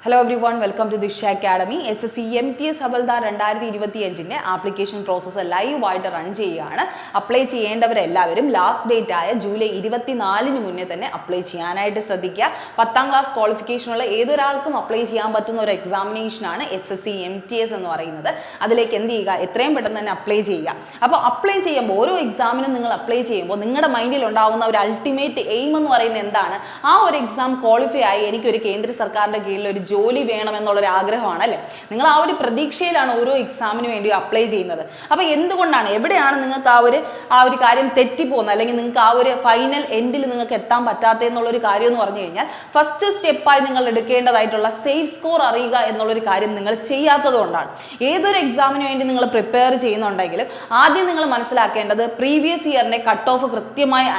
Hello everyone, welcome to Disha Academy. SSC MTS Havaldar 2025 application process ലൈവായിട്ട് run ചെയ്യുകയാണ്. Apply ചെയ്യേണ്ടവരെല്ലാവരും last date ആയ July 24 മുന്നേ തന്നെ apply ചെയ്യാനായിട്ട് ശ്രദ്ധിക്കുക. 10ാം ക്ലാസ് ക്വാളിഫിക്കേഷനുള്ള ഏതൊരാൾക്കും അപ്ലൈ ചെയ്യാൻ പറ്റുന്ന ഒരു എക്സാമിനേഷനാണ് SSC MTS എന്ന് പറയുന്നത്. അതിലേക്ക് എന്ത് ചെയ്യുക, എത്രയും പെട്ടെന്ന് തന്നെ അപ്ലൈ ചെയ്യുക. അപ്പോൾ അപ്ലൈ ചെയ്യുമ്പോൾ ഓരോ എക്സാമിനും നിങ്ങൾ അപ്ലൈ ചെയ്യുമ്പോൾ നിങ്ങളുടെ മൈൻഡിൽ ഉണ്ടാകുന്ന ഒരു അൾട്ടിമേറ്റ് എയിം എന്ന് പറയുന്നത് എന്താണ്? ആ ഒരു എക്സാം ക്വാളിഫൈ ആയി എനിക്കൊരു കേന്ദ്ര സർക്കാരിൻ്റെ കീഴിൽ ഒരു ജോലി വേണമെന്നുള്ളൊരു ആഗ്രഹമാണ് അല്ലേ? നിങ്ങൾ ആ ഒരു പ്രതീക്ഷയിലാണ് ഓരോ എക്സാമിന് വേണ്ടി അപ്ലൈ ചെയ്യുന്നത്. അപ്പോൾ എന്തുകൊണ്ടാണ്, എവിടെയാണ് നിങ്ങൾക്ക് ആ ഒരു കാര്യം തെറ്റിപ്പോകുന്നത്, അല്ലെങ്കിൽ നിങ്ങൾക്ക് ആ ഒരു ഫൈനൽ എൻഡിൽ നിങ്ങൾക്ക് എത്താൻ പറ്റാത്തതെന്നുള്ളൊരു കാര്യം എന്ന് പറഞ്ഞു കഴിഞ്ഞാൽ ഫസ്റ്റ് സ്റ്റെപ്പായി നിങ്ങൾ എടുക്കേണ്ടതായിട്ടുള്ള സേഫ് സ്കോർ അറിയുക എന്നുള്ളൊരു കാര്യം നിങ്ങൾ ചെയ്യാത്തത് കൊണ്ടാണ്. ഏതൊരു എക്സാമിന് വേണ്ടി നിങ്ങൾ പ്രിപ്പയർ ചെയ്യുന്നുണ്ടെങ്കിലും ആദ്യം നിങ്ങൾ മനസ്സിലാക്കേണ്ടത് പ്രീവിയസ് ഇയറിൻ്റെ കട്ട് ഓഫ് കൃത്യമായി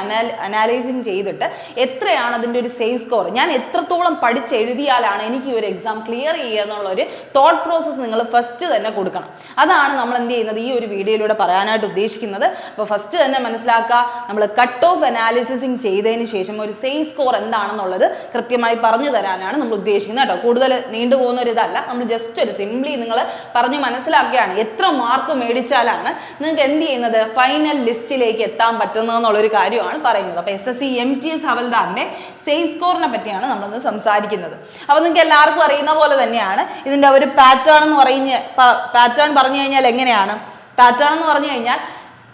അനാലൈസിങ് ചെയ്തിട്ട് എത്രയാണ് അതിൻ്റെ ഒരു സേഫ് സ്കോർ, ഞാൻ എത്രത്തോളം പഠിച്ചെഴുതിയാലാണ് എനിക്ക് ഒരു എക്സാം ക്ലിയർ ചെയ്യുക എന്നുള്ളൊരു തോട്ട് പ്രോസസ്സ് നിങ്ങൾ ഫസ്റ്റ് തന്നെ കൊടുക്കണം. അതാണ് നമ്മൾ എന്ത് ചെയ്യുന്നത് ഈ ഒരു വീഡിയോയിലൂടെ പറയാനായിട്ട് ഉദ്ദേശിക്കുന്നത്. അപ്പോൾ ഫസ്റ്റ് തന്നെ മനസ്സിലാക്കുക, നമ്മൾ കട്ട് ഓഫ് അനാലിസിസിങ് ചെയ്തതിന് ശേഷം ഒരു സേഫ് സ്കോർ എന്താണെന്നുള്ളത് കൃത്യമായി പറഞ്ഞു തരാനാണ് നമ്മൾ ഉദ്ദേശിക്കുന്നത് കേട്ടോ. കൂടുതൽ നീണ്ടുപോകുന്ന ഒരു ഇതല്ല, നമ്മൾ ജസ്റ്റ് ഒരു സിംപ്ലി നിങ്ങൾ പറഞ്ഞ് മനസ്സിലാക്കുകയാണ് എത്ര മാർക്ക് മേടിച്ചാലാണ് നിങ്ങൾക്ക് എന്ത് ചെയ്യുന്നത് ഫൈനൽ ലിസ്റ്റിലേക്ക് എത്താൻ പറ്റുന്നത് എന്നുള്ളൊരു കാര്യമാണ് പറയുന്നത്. അപ്പോൾ SSC MTS ഹവൽദാറിൻ്റെ സേഫ് സ്കോറിനെ പറ്റിയാണ് നമ്മളിന്ന് സംസാരിക്കുന്നത്. അപ്പോൾ നിങ്ങൾക്ക് എല്ലാവർക്കും അറിയുന്ന പോലെ തന്നെയാണ് ഇതിൻ്റെ ഒരു പാറ്റേൺ എന്ന് പറഞ്ഞു കഴിഞ്ഞാൽ എങ്ങനെയാണ് പാറ്റേൺ എന്ന് പറഞ്ഞു കഴിഞ്ഞാൽ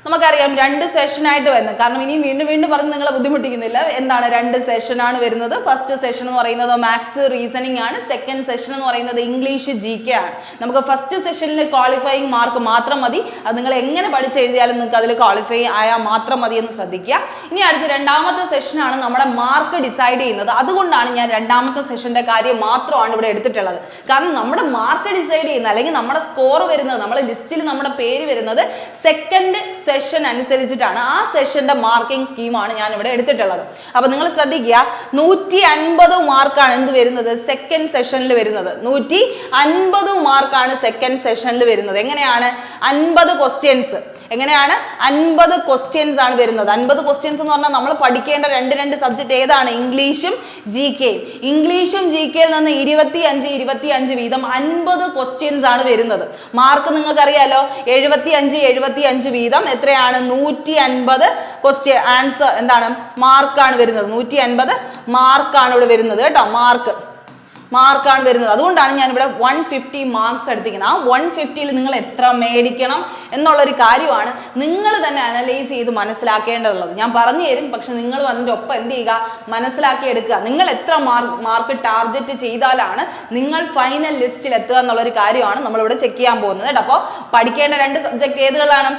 നമുക്കറിയാം 2 സെഷനായിട്ട് വരുന്നത്. കാരണം ഇനി വീണ്ടും പറഞ്ഞ് നിങ്ങളെ ബുദ്ധിമുട്ടിക്കുന്നില്ല. എന്താണ് 2 സെഷനാണ് വരുന്നത്. ഫസ്റ്റ് സെഷൻ എന്ന് പറയുന്നത് മാത്സ് റീസണിങ് ആണ്. സെക്കൻഡ് സെഷൻ എന്ന് പറയുന്നത് ഇംഗ്ലീഷ് GK ആണ്. നമുക്ക് ഫസ്റ്റ് സെഷനിൽ ക്വാളിഫയിങ് മാർക്ക് മാത്രം മതി. അത് നിങ്ങൾ എങ്ങനെ പഠിച്ചെഴുതിയാലും നിങ്ങൾക്ക് അതിൽ ക്വാളിഫൈ ആയാൽ മാത്രം മതി എന്ന് ശ്രദ്ധിക്കുക. ഇനി അടുത്ത രണ്ടാമത്തെ സെഷനാണ് നമ്മുടെ മാർക്ക് ഡിസൈഡ് ചെയ്യുന്നത്. അതുകൊണ്ടാണ് ഞാൻ രണ്ടാമത്തെ സെഷന്റെ കാര്യം മാത്രമാണ് ഇവിടെ എടുത്തിട്ടുള്ളത്. കാരണം നമ്മുടെ മാർക്ക് ഡിസൈഡ് ചെയ്യുന്ന അല്ലെങ്കിൽ നമ്മുടെ സ്കോർ വരുന്നത്, നമ്മുടെ ലിസ്റ്റിൽ നമ്മുടെ പേര് വരുന്നത് സെക്കൻഡ് സെഷൻ അനുസരിച്ചിട്ടാണ്. ആ സെഷന്റെ മാർക്കിംഗ് സ്കീമാണ് ഞാൻ ഇവിടെ എടുത്തിട്ടുള്ളത്. അപ്പൊ നിങ്ങൾ ശ്രദ്ധിക്കുക, 150 മാർക്കാണ് എന്ത് വരുന്നത് സെക്കൻഡ് സെഷനിൽ വരുന്നത്. 150 മാർക്കാണ് സെക്കൻഡ് സെഷനിൽ വരുന്നത്. എങ്ങനെയാണ് 50 ക്വസ്റ്റ്യൻസ്, എങ്ങനെയാണ് 50 ക്വസ്റ്റ്യൻസ് ആണ് വരുന്നത്. 50 ക്വസ്റ്റ്യൻസ് എന്ന് പറഞ്ഞാൽ നമ്മൾ പഠിക്കേണ്ട രണ്ട് സബ്ജക്ട് ഏതാണ്? ഇംഗ്ലീഷും GK. ഇംഗ്ലീഷും GKയിൽ നിന്ന് 25 വീതം 50 ക്വസ്റ്റ്യൻസ് ആണ് വരുന്നത്. മാർക്ക് നിങ്ങൾക്ക് അറിയാലോ, 75 വീതം എത്രയാണ് 150 ക്വസ്റ്റ്യൻ ആൻസർ എന്താണ് മാർക്കാണ് വരുന്നത്. 150 മാർക്കാണ് ഇവിടെ വരുന്നത് കേട്ടോ. മാർക്കാണ് വരുന്നത്. അതുകൊണ്ടാണ് ഞാൻ ഇവിടെ 150 മാർക്സ് എടുത്തിരിക്കുന്നത്. ആ 150ൽ നിങ്ങൾ എത്ര മേടിക്കണം എന്നുള്ളൊരു കാര്യമാണ് നിങ്ങൾ തന്നെ അനലൈസ് ചെയ്ത് മനസ്സിലാക്കേണ്ടതുള്ളത്. ഞാൻ പറഞ്ഞു തരും, പക്ഷെ നിങ്ങൾ അതിൻ്റെ ഒപ്പം എന്ത് ചെയ്യുക, മനസ്സിലാക്കി എടുക്കുക. നിങ്ങൾ എത്ര മാർക്ക് ടാർഗറ്റ് ചെയ്താലാണ് നിങ്ങൾ ഫൈനൽ ലിസ്റ്റിൽ എത്തുക എന്നുള്ളൊരു കാര്യമാണ് നമ്മളിവിടെ ചെക്ക് ചെയ്യാൻ പോകുന്നത് കേട്ടോ. അപ്പോൾ പഠിക്കേണ്ട 2 സബ്ജക്ട് ഏതുകളാണ്,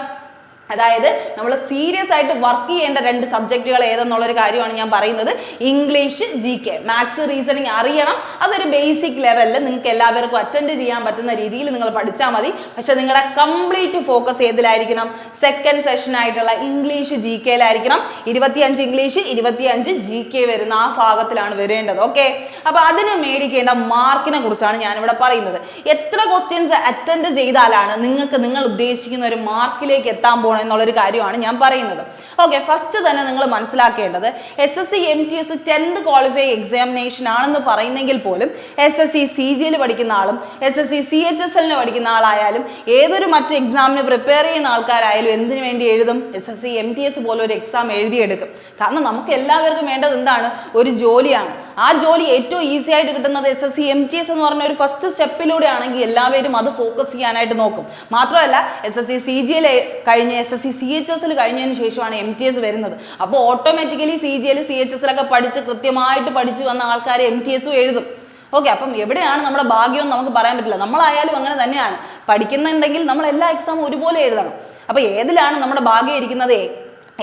അതായത് നമ്മൾ സീരിയസ് ആയിട്ട് വർക്ക് ചെയ്യേണ്ട 2 സബ്ജക്റ്റുകൾ ഏതെന്നുള്ളൊരു കാര്യമാണ് ഞാൻ പറയുന്നത്. English GK. മാത്സ് റീസണിങ് അറിയണം. അതൊരു ബേസിക് ലെവലിൽ നിങ്ങൾക്ക് എല്ലാവർക്കും അറ്റൻഡ് ചെയ്യാൻ പറ്റുന്ന രീതിയിൽ നിങ്ങൾ പഠിച്ചാൽ മതി. പക്ഷെ നിങ്ങളുടെ കംപ്ലീറ്റ് ഫോക്കസ് ഏതിലായിരിക്കണം? സെക്കൻഡ് സെഷൻ ആയിട്ടുള്ള ഇംഗ്ലീഷ് GKയിലായിരിക്കണം. 25 ഇംഗ്ലീഷ് 25 GK വരുന്ന ആ ഭാഗത്തിലാണ് വരേണ്ടത്. ഓക്കെ, അപ്പൊ അതിന് മേടിക്കേണ്ട മാർക്കിനെ കുറിച്ചാണ് ഞാനിവിടെ പറയുന്നത്. എത്ര ക്വസ്റ്റ്യൻസ് അറ്റൻഡ് ചെയ്താലാണ് നിങ്ങൾക്ക് നിങ്ങൾ ഉദ്ദേശിക്കുന്ന ഒരു മാർക്കിലേക്ക് എത്താൻ പോകുന്നത് എന്നുള്ളൊരു കാര്യമാണ് ഞാൻ പറയുന്നത്. ഓക്കെ, ഫസ്റ്റ് തന്നെ നിങ്ങൾ മനസ്സിലാക്കേണ്ടത് SSC MTS 10th qualify examination ആണെന്ന് പറയുന്നെങ്കിൽ പോലും SSC CGയിൽ പഠിക്കുന്ന ആളും SSC CHSL പഠിക്കുന്ന ആളായാലും ഏതൊരു മറ്റ് എക്സാമിന് പ്രിപ്പയർ ചെയ്യുന്ന ആൾക്കാരായാലും എന്തിനു വേണ്ടി എഴുതും? SSC MTS പോലെ ഒരു എക്സാം എഴുതിയെടുക്കും. കാരണം നമുക്ക് എല്ലാവർക്കും വേണ്ടത് എന്താണ്? ഒരു ജോലിയാണ്. ആ ജോലി ഏറ്റവും ഈസി ആയിട്ട് കിട്ടുന്നത് SSC MTS എന്ന് പറഞ്ഞ ഒരു ഫസ്റ്റ് സ്റ്റെപ്പിലൂടെ ആണെങ്കിൽ എല്ലാവരും അത് ഫോക്കസ് ചെയ്യാനായിട്ട് നോക്കും. മാത്രമല്ല SSC CGയിൽ കഴിഞ്ഞ് SSC CHSL കഴിഞ്ഞതിന് ശേഷമാണ് MTS വരുന്നത്. അപ്പോൾ ഓട്ടോമാറ്റിക്കലി CGയിൽ CHSL ഒക്കെ കൃത്യമായിട്ട് പഠിച്ചു വന്ന ആൾക്കാർ MTS എഴുതും. ഓക്കെ, അപ്പം എവിടെയാണ് നമ്മുടെ ഭാഗ്യം നമുക്ക് പറയാൻ പറ്റില്ല. നമ്മളായാലും അങ്ങനെ തന്നെയാണ്. പഠിക്കുന്നുണ്ടെങ്കിൽ നമ്മൾ എല്ലാ എക്സാമും ഒരുപോലെ എഴുതണം. അപ്പോൾ ഏതിലാണ് നമ്മുടെ ഭാഗ്യം ഇരിക്കുന്നത്,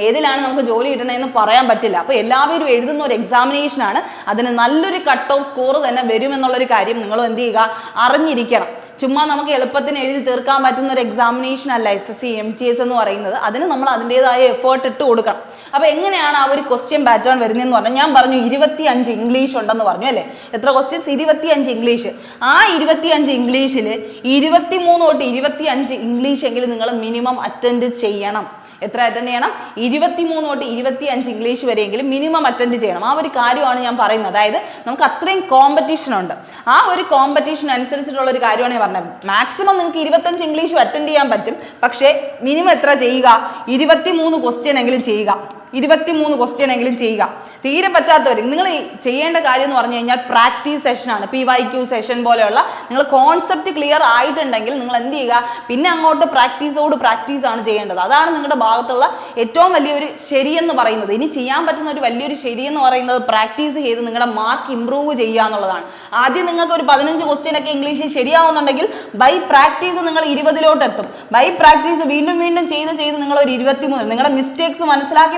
ഏതിലാണ് നമുക്ക് ജോലി കിട്ടണമെന്ന് പറയാൻ പറ്റില്ല. അപ്പോൾ എല്ലാവരും എഴുതുന്ന ഒരു എക്സാമിനേഷനാണ്. അതിന് നല്ലൊരു കട്ട് ഓഫ് സ്കോർ തന്നെ വരുമെന്നുള്ളൊരു കാര്യം നിങ്ങൾ എന്ത് ചെയ്യുക, അറിഞ്ഞിരിക്കണം. ചുമ്മാ നമുക്ക് എളുപ്പത്തിന് എഴുതി തീർക്കാൻ പറ്റുന്ന ഒരു എക്സാമിനേഷൻ അല്ല SSC MTS എന്ന് പറയുന്നത്. അതിന് നമ്മൾ അതിൻ്റെതായ എഫേർട്ട് ഇട്ട് കൊടുക്കണം. അപ്പോൾ എങ്ങനെയാണ് ആ ഒരു ക്വസ്റ്റ്യൻ പാറ്റേൺ വരുന്നതെന്ന് പറഞ്ഞാൽ, ഞാൻ പറഞ്ഞു 25 ഇംഗ്ലീഷ് ഉണ്ടെന്ന് പറഞ്ഞു അല്ലേ? എത്ര ക്വസ്റ്റ്യൻസ്? 25 ഇംഗ്ലീഷ്. ആ 25 ഇംഗ്ലീഷിൽ 23 തൊട്ട് 25 ഇംഗ്ലീഷ് എങ്കിലും നിങ്ങൾ മിനിമം അറ്റൻഡ് ചെയ്യണം. എത്ര അറ്റൻഡ് ചെയ്യണം? 23 തൊട്ട് 25 ഇംഗ്ലീഷ് വരെയെങ്കിലും മിനിമം അറ്റൻഡ് ചെയ്യണം. ആ ഒരു കാര്യമാണ് ഞാൻ പറയുന്നത്. അതായത് നമുക്ക് അത്രയും കോമ്പറ്റീഷൻ ഉണ്ട്. ആ ഒരു കോമ്പറ്റീഷൻ അനുസരിച്ചിട്ടുള്ള ഒരു കാര്യമാണ് ഞാൻ പറഞ്ഞത്. മാക്സിമം നിങ്ങൾക്ക് 25 ഇംഗ്ലീഷും അറ്റൻഡ് ചെയ്യാൻ പറ്റും. പക്ഷേ മിനിമം എത്ര ചെയ്യുക? 23 ക്വസ്റ്റ്യൻ എങ്കിലും ചെയ്യുക. 23 ക്വസ്റ്റ്യൻ എങ്കിലും ചെയ്യുക. തീരെ പറ്റാത്തവർ നിങ്ങൾ ചെയ്യേണ്ട കാര്യം എന്ന് പറഞ്ഞു കഴിഞ്ഞാൽ പ്രാക്ടീസ് സെഷനാണ്. PYQ സെഷൻ പോലെയുള്ള നിങ്ങൾ കോൺസെപ്റ്റ് ക്ലിയർ ആയിട്ടുണ്ടെങ്കിൽ നിങ്ങൾ എന്ത് ചെയ്യുക? പിന്നെ അങ്ങോട്ട് പ്രാക്ടീസ് ആണ് ചെയ്യേണ്ടത്. അതാണ് നിങ്ങളുടെ ഭാഗത്തുള്ള ഏറ്റവും വലിയൊരു ശരിയെന്ന് പറയുന്നത്. ഇനി ചെയ്യാൻ പറ്റുന്ന ഒരു വലിയൊരു ശരിയെന്ന് പറയുന്നത് പ്രാക്ടീസ് ചെയ്ത് നിങ്ങളുടെ മാർക്ക് ഇംപ്രൂവ് ചെയ്യുക എന്നുള്ളതാണ്. ആദ്യം നിങ്ങൾക്ക് ഒരു 15 ക്വസ്റ്റ്യൻ ഒക്കെ ഇംഗ്ലീഷിൽ ശരിയാവുന്നുണ്ടെങ്കിൽ ബൈ പ്രാക്ടീസ് നിങ്ങൾ 20 എത്തും. ബൈ പ്രാക്ടീസ് വീണ്ടും വീണ്ടും ചെയ്ത് നിങ്ങൾ ഒരു 23 നിങ്ങളുടെ മിസ്റ്റേക്സ്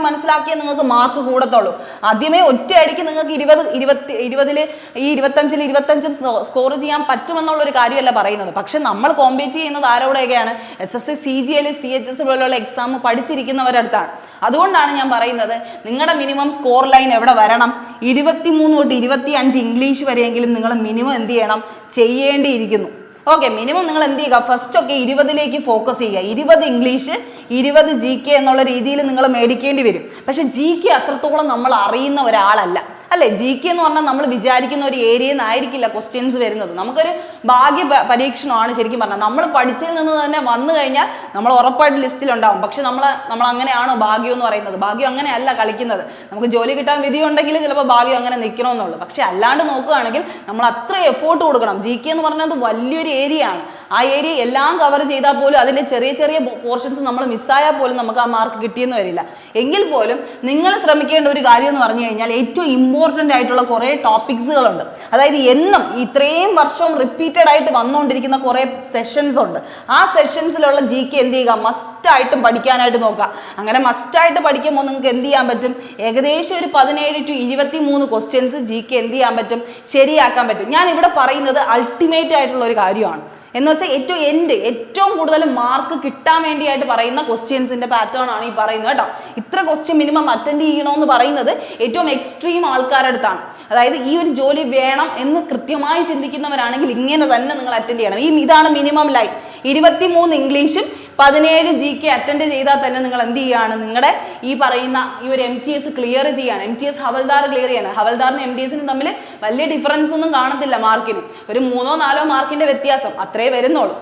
മനസ്സിലാക്കിയേ നിങ്ങൾക്ക് മാർക്ക് കൂടത്തുള്ളൂ. ആദ്യമേ ഒറ്റയടിക്ക് നിങ്ങൾക്ക് 20-ൽ ഈ 25-ൽ സ്കോർ ചെയ്യാൻ പറ്റുമെന്നുള്ളൊരു കാര്യമല്ല പറയുന്നത്. പക്ഷെ നമ്മൾ കോമ്പീറ്റ് ചെയ്യുന്നത് ആരോടെയൊക്കെയാണ്? SSC, CGL, CHS പോലുള്ള എക്സാം പഠിച്ചിരിക്കുന്നവരടുത്താണ്. അതുകൊണ്ടാണ് ഞാൻ പറയുന്നത് നിങ്ങളുടെ മിനിമം സ്കോർ ലൈൻ എവിടെ വരണം? 23 തൊട്ട് 25 ഇംഗ്ലീഷ് വരെയെങ്കിലും നിങ്ങൾ മിനിമം എന്ത് ചെയ്യണം? ചെയ്യേണ്ടിയിരിക്കുന്നു. ഓക്കെ, മിനിമം നിങ്ങൾ എന്ത് ചെയ്യുക? ഫസ്റ്റ് ഒക്കെ 20ലേക്ക് ഫോക്കസ് ചെയ്യുക. 20 ഇംഗ്ലീഷ്, 20 GK എന്നുള്ള രീതിയിൽ നിങ്ങൾ മേടിക്കേണ്ടി വരും. പക്ഷെ GK അത്രത്തോളം നമ്മൾ അറിയുന്ന ഒരാളല്ല, അല്ലേ? GK എന്ന് പറഞ്ഞാൽ നമ്മൾ വിചാരിക്കുന്ന ഒരു ഏരിയയിൽ നിന്നായിരിക്കില്ല ക്വസ്റ്റ്യൻസ് വരുന്നത്. നമുക്കൊരു ഭാഗ്യ പരീക്ഷണമാണ് ശരിക്കും പറഞ്ഞാൽ. നമ്മൾ പഠിച്ചതിൽ നിന്ന് തന്നെ വന്നു കഴിഞ്ഞാൽ നമ്മൾ ഉറപ്പായിട്ട് ലിസ്റ്റിലുണ്ടാവും. പക്ഷെ നമ്മൾ അങ്ങനെയാണോ ഭാഗ്യം എന്ന് പറയുന്നത്? ഭാഗ്യം അങ്ങനെയല്ല കളിക്കുന്നത്. നമുക്ക് ജോലി കിട്ടാൻ വിധി ഉണ്ടെങ്കിൽ ചിലപ്പോൾ ഭാഗ്യം അങ്ങനെ നിൽക്കണമെന്നുള്ളൂ. പക്ഷെ അല്ലാണ്ട് നോക്കുകയാണെങ്കിൽ നമ്മൾ അത്ര എഫോർട്ട് കൊടുക്കണം. GK എന്ന് പറഞ്ഞത് വലിയൊരു ഏരിയ ആണ്. ആ ഏരിയ എല്ലാം കവർ ചെയ്താൽ പോലും അതിൻ്റെ ചെറിയ പോർഷൻസ് നമ്മൾ മിസ്സായാൽ പോലും നമുക്ക് ആ മാർക്ക് കിട്ടിയെന്ന് വരില്ല. എങ്കിൽ പോലും നിങ്ങൾ ശ്രമിക്കേണ്ട ഒരു കാര്യം എന്ന് പറഞ്ഞു കഴിഞ്ഞാൽ ഏറ്റവും ഇമ്പോർട്ടൻ്റ് ആയിട്ടുള്ള കുറേ ടോപ്പിക്സുകളുണ്ട്. അതായത് എന്നും ഇത്രയും വർഷവും റിപ്പീറ്റഡ് ആയിട്ട് വന്നുകൊണ്ടിരിക്കുന്ന കുറേ സെഷൻസ് ഉണ്ട്. ആ സെഷൻസിലുള്ള GK എന്ത് ചെയ്യുക? മസ്റ്റായിട്ടും പഠിക്കാനായിട്ട് നോക്കുക. അങ്ങനെ മസ്റ്റായിട്ട് പഠിക്കുമ്പോൾ നിങ്ങൾക്ക് എന്ത് ചെയ്യാൻ പറ്റും? ഏകദേശം ഒരു 17 to 23 ക്വസ്റ്റ്യൻസ് GK എന്ത് ചെയ്യാൻ പറ്റും? ശരിയാക്കാൻ പറ്റും. ഞാൻ ഇവിടെ പറയുന്നത് അൾട്ടിമേറ്റ് ആയിട്ടുള്ള ഒരു കാര്യമാണ്. എന്ന് വെച്ചാൽ ഏറ്റവും കൂടുതൽ മാർക്ക് കിട്ടാൻ വേണ്ടിയായിട്ട് പറയുന്ന ക്വസ്റ്റ്യൻസിന്റെ പാറ്റേൺ ആണ് ഈ പറയുന്നത് കേട്ടോ. ഇത്ര ക്വസ്റ്റ്യൻ മിനിമം അറ്റൻഡ് ചെയ്യണമെന്ന് പറയുന്നത് ഏറ്റവും എക്സ്ട്രീം ആൾക്കാരുടെ അടുത്താണ്. അതായത് ഈ ഒരു ജോലി വേണം എന്ന് കൃത്യമായി ചിന്തിക്കുന്നവരാണെങ്കിൽ ഇങ്ങനെ തന്നെ നിങ്ങൾ അറ്റൻഡ് ചെയ്യണം. ഇതാണ് മിനിമം ലൈൻ. 23 ഇംഗ്ലീഷും 17 GK അറ്റൻഡ് ചെയ്താൽ തന്നെ നിങ്ങൾ എന്ത് ചെയ്യാണ്? നിങ്ങളുടെ ഈ പറയുന്ന ഈ ഒരു MTS ക്ലിയർ ചെയ്യാണ്. MTS ഹവൽദാർ ക്ലിയർ ചെയ്യാണ്. ഹവൽദാറിനും MTSനും തമ്മിൽ വലിയ ഡിഫറൻസ് ഒന്നും കാണത്തില്ല മാർക്കിന്. ഒരു 3-4 മാർക്കിന്റെ വ്യത്യാസം അത്രേ വരുന്നുള്ളൂ.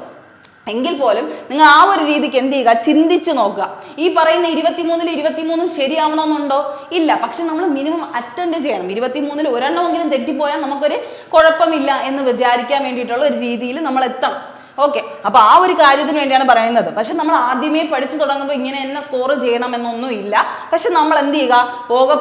എങ്കിൽ പോലും നിങ്ങൾ ആ ഒരു രീതിക്ക് എന്ത് ചെയ്യുക? ചിന്തിച്ച് നോക്കുക. ഈ പറയുന്ന 23-ൽ ശരിയാവണമെന്നുണ്ടോ? ഇല്ല. പക്ഷെ നമ്മൾ മിനിമം അറ്റൻഡ് ചെയ്യണം. 23-ൽ ഒരെണ്ണമെങ്കിലും തെറ്റിപ്പോയാൽ നമുക്കൊരു കുഴപ്പമില്ല എന്ന് വിചാരിക്കാൻ വേണ്ടിയിട്ടുള്ള ഒരു രീതിയിൽ നമ്മൾ എത്തണം. ഓക്കെ, അപ്പൊ ആ ഒരു കാര്യത്തിന് വേണ്ടിയാണ് പറയുന്നത്. പക്ഷെ നമ്മൾ ആദ്യമേ പഠിച്ചു തുടങ്ങുമ്പോൾ ഇങ്ങനെ തന്നെ സ്കോർ ചെയ്യണം എന്നൊന്നും ഇല്ല. പക്ഷെ നമ്മൾ എന്ത് ചെയ്യുക?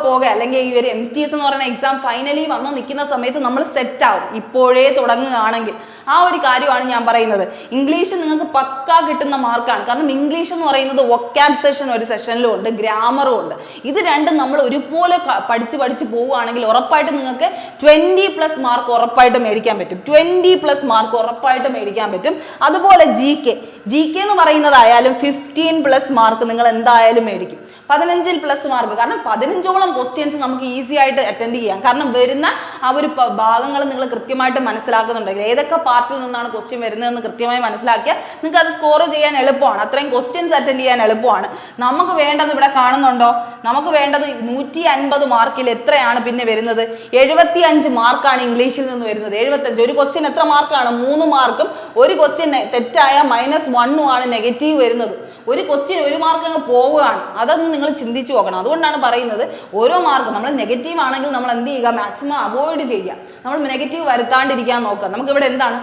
പോകെ അല്ലെങ്കിൽ ഈ ഒരു MTS എന്ന് പറയുന്ന എക്സാം ഫൈനലി വന്ന് നിൽക്കുന്ന സമയത്ത് നമ്മൾ സെറ്റ് ആവും. ഇപ്പോഴേ തുടങ്ങുകയാണെങ്കിൽ ആ ഒരു കാര്യമാണ് ഞാൻ പറയുന്നത്. ഇംഗ്ലീഷ് നിങ്ങൾക്ക് പക്കാ കിട്ടുന്ന മാർക്കാണ്. കാരണം ഇംഗ്ലീഷ് എന്ന് പറയുന്നത് വൊക്കാബ് സെഷൻ ഒരു സെഷനിലും ഉണ്ട്, ഗ്രാമറും ഉണ്ട്. ഇത് രണ്ടും നമ്മൾ ഒരുപോലെ പഠിച്ച് പോവുകയാണെങ്കിൽ ഉറപ്പായിട്ട് നിങ്ങൾക്ക് 20+ മാർക്ക് ഉറപ്പായിട്ട് മേടിക്കാൻ പറ്റും. 20+ മാർക്ക് ഉറപ്പായിട്ട് മേടിക്കാൻ പറ്റും. അതുപോലെ GK എന്ന് പറയുന്നതായാലും 15+ മാർക്ക് നിങ്ങൾ എന്തായാലും മേടിക്കും. 15+ മാർക്ക്. കാരണം 15ഓളം ക്വസ്റ്റ്യൻസ് നമുക്ക് ഈസി ആയിട്ട് അറ്റൻഡ് ചെയ്യാം. കാരണം വരുന്ന ആ ഒരു ഭാഗങ്ങൾ നിങ്ങൾ കൃത്യമായിട്ട് മനസ്സിലാക്കുന്നുണ്ടെങ്കിൽ, ഏതൊക്കെ പാർട്ടിൽ നിന്നാണ് ക്വസ്റ്റ്യൻ വരുന്നതെന്ന് കൃത്യമായി മനസ്സിലാക്കിയാൽ നിങ്ങൾക്ക് അത് സ്കോർ ചെയ്യാൻ എളുപ്പമാണ്. അത്രയും ക്വസ്റ്റ്യൻസ് അറ്റൻഡ് ചെയ്യാൻ എളുപ്പമാണ്. നമുക്ക് വേണ്ടത് ഇവിടെ കാണുന്നുണ്ടോ? നമുക്ക് വേണ്ടത് 150 മാർക്കിൽ എത്രയാണ് പിന്നെ വരുന്നത്? 75 മാർക്കാണ് ഇംഗ്ലീഷിൽ നിന്ന് വരുന്നത്. 75. ഒരു ക്വസ്റ്റ്യൻ എത്ര മാർക്കാണ്? 3 മാർക്കും. ഒരു ക്വസ്റ്റ്യൻ തെറ്റായ -1 ആണ് നെഗറ്റീവ് വരുന്നത്. ഒരു ക്വസ്റ്റ്യൻ 1 മാർക്ക് അങ്ങ് പോവുകയാണ്. അതൊന്നും നിങ്ങൾ ചിന്തിച്ചു നോക്കണം. അതുകൊണ്ടാണ് പറയുന്നത് ഓരോ മാർക്ക് നമ്മൾ നെഗറ്റീവ് ആണെങ്കിൽ നമ്മൾ എന്ത് ചെയ്യുക? മാക്സിമം അവോയ്ഡ് ചെയ്യുക. നമ്മൾ നെഗറ്റീവ് വരുത്താണ്ടിരിക്കാൻ നോക്കുക. നമുക്കിവിടെ എന്താണ്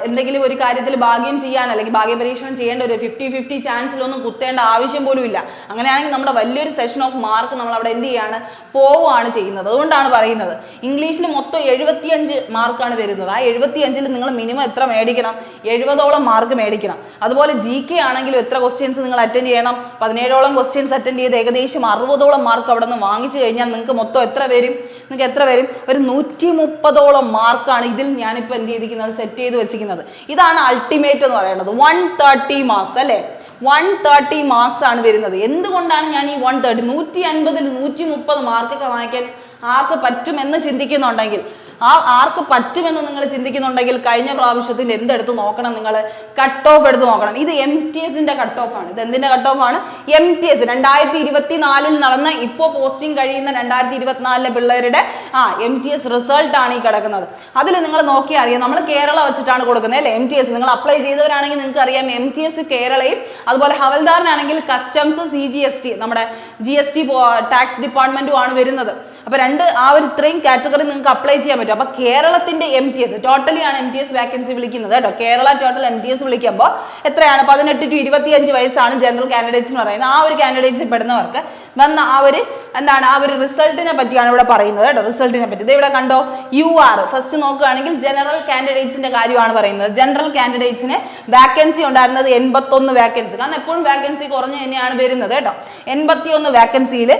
എന്തെങ്കിലും ഒരു കാര്യത്തിൽ ഭാഗ്യം ചെയ്യാൻ അല്ലെങ്കിൽ ഭാഗ്യ പരീക്ഷണം ചെയ്യേണ്ട ഒരു 50-50 ചാൻസിലൊന്നും കുത്തേണ്ട ആവശ്യം പോലും ഇല്ല. അങ്ങനെയാണെങ്കിൽ നമ്മുടെ വലിയൊരു സെഷൻ ഓഫ് മാർക്ക് നമ്മൾ അവിടെ എന്ത് ചെയ്യാണ്? പോവുകയാണ് ചെയ്യുന്നത്. അതുകൊണ്ടാണ് പറയുന്നത് ഇംഗ്ലീഷിന് മൊത്തം 75 മാർക്കാണ് വരുന്നത്. ആ 75-ൽ നിങ്ങൾ മിനിമം എത്ര മേടിക്കണം? 70ഓളം മാർക്ക് മേടിക്കണം. അതുപോലെ GK ആണെങ്കിലും എത്ര ക്വസ്റ്റ്യൻസ് നിങ്ങൾ അറ്റൻഡ് ചെയ്യണം? 17ഓളം ക്വസ്റ്റ്യൻസ് അറ്റൻഡ് ചെയ്ത് ഏകദേശം 60ഓളം മാർക്ക് അവിടെ നിന്ന് വാങ്ങിച്ചു കഴിഞ്ഞാൽ നിങ്ങൾക്ക് മൊത്തം എത്ര വരും? ഒരു 130ഓളം മാർക്കാണ് ഇതിൽ ഞാനിപ്പോൾ എന്ത് ചെയ്തിരിക്കുന്നത്? സെറ്റ് ചെയ്ത് വെച്ചിരിക്കുന്നത്. ഇതാണ് അൾട്ടിമേറ്റ് എന്ന് പറയുന്നത്. 130 മാർക്സ് അല്ലേ? 130 മാർക്സ് ആണ് വരുന്നത്. എന്തുകൊണ്ടാണ് ഞാൻ ഈ 130? 150-ൽ 130 മാർക്കൊക്കെ വാങ്ങിക്കാൻ ആർക്ക് പറ്റുമെന്ന് ചിന്തിക്കുന്നുണ്ടെങ്കിൽ ആർക്ക് പറ്റുമെന്ന് നിങ്ങൾ ചിന്തിക്കുന്നുണ്ടെങ്കിൽ കഴിഞ്ഞ പ്രാവശ്യത്തിന്റെ എന്തെടുത്ത് നോക്കണം, നിങ്ങൾ കട്ട് ഓഫ് എടുത്ത് നോക്കണം. ഇത് MTSന്റെ കട്ട് ഓഫ് ആണ്. ഇത് എന്തിന്റെ കട്ട് ഓഫ് ആണ്? MTS 2024 നടന്ന ഇപ്പോൾ പോസ്റ്റിംഗ് കഴിയുന്ന 2024 പിള്ളേരുടെ MTS റിസൾട്ട് ആണ് ഈ കിടക്കുന്നത്. അതിൽ നിങ്ങൾ നോക്കി അറിയാം, നമ്മൾ കേരള വെച്ചിട്ടാണ് കൊടുക്കുന്നത് അല്ലേ MTS. നിങ്ങൾ അപ്ലൈ ചെയ്തവരാണെങ്കിൽ നിങ്ങൾക്ക് അറിയാം MTS കേരളയും അതുപോലെ ഹവൽദാറിനാണെങ്കിൽ കസ്റ്റംസ് CGST നമ്മുടെ GST ടാക്സ് ഡിപ്പാർട്ട്മെന്റും ആണ് വരുന്നത്. അപ്പൊ ഇത്രയും കാറ്റഗറി നിങ്ങൾക്ക് അപ്ലൈ ചെയ്യാൻ പറ്റും. അപ്പൊ കേരളത്തിന്റെ MTS ടോട്ടലി ആണ് MTS വാക്കൻസി വിളിക്കുന്നത് കേട്ടോ. കേരള ടോട്ടൽ MTS വിളിക്കുമ്പോൾ എത്രയാണ്? 18 to 25 വയസ്സാണ് ജനറൽ കാൻഡിഡേറ്റ്സ് എന്ന് പറയുന്നത്. ആ ഒരു കാൻഡിഡേറ്റ്സിൽ പെടുന്നവർക്ക് വന്ന ആ ഒരു റിസൾട്ടിനെ പറ്റിയാണ് ഇവിടെ പറയുന്നത് കേട്ടോ. റിസൾട്ടിനെ പറ്റി ഇത് ഇവിടെ കണ്ടോ, UR ഫസ്റ്റ് നോക്കുകയാണെങ്കിൽ ജനറൽ കാൻഡിഡേറ്റ്സിന്റെ കാര്യമാണ് പറയുന്നത്. ജനറൽ കാൻഡിഡേറ്റ്സിന് വാക്കൻസി ഉണ്ടായിരുന്നത് 81 വാക്കൻസി. കാരണം എപ്പോഴും വാക്കൻസി കുറഞ്ഞു തന്നെയാണ് വരുന്നത് കേട്ടോ. 81 വാക്കൻസിയിൽ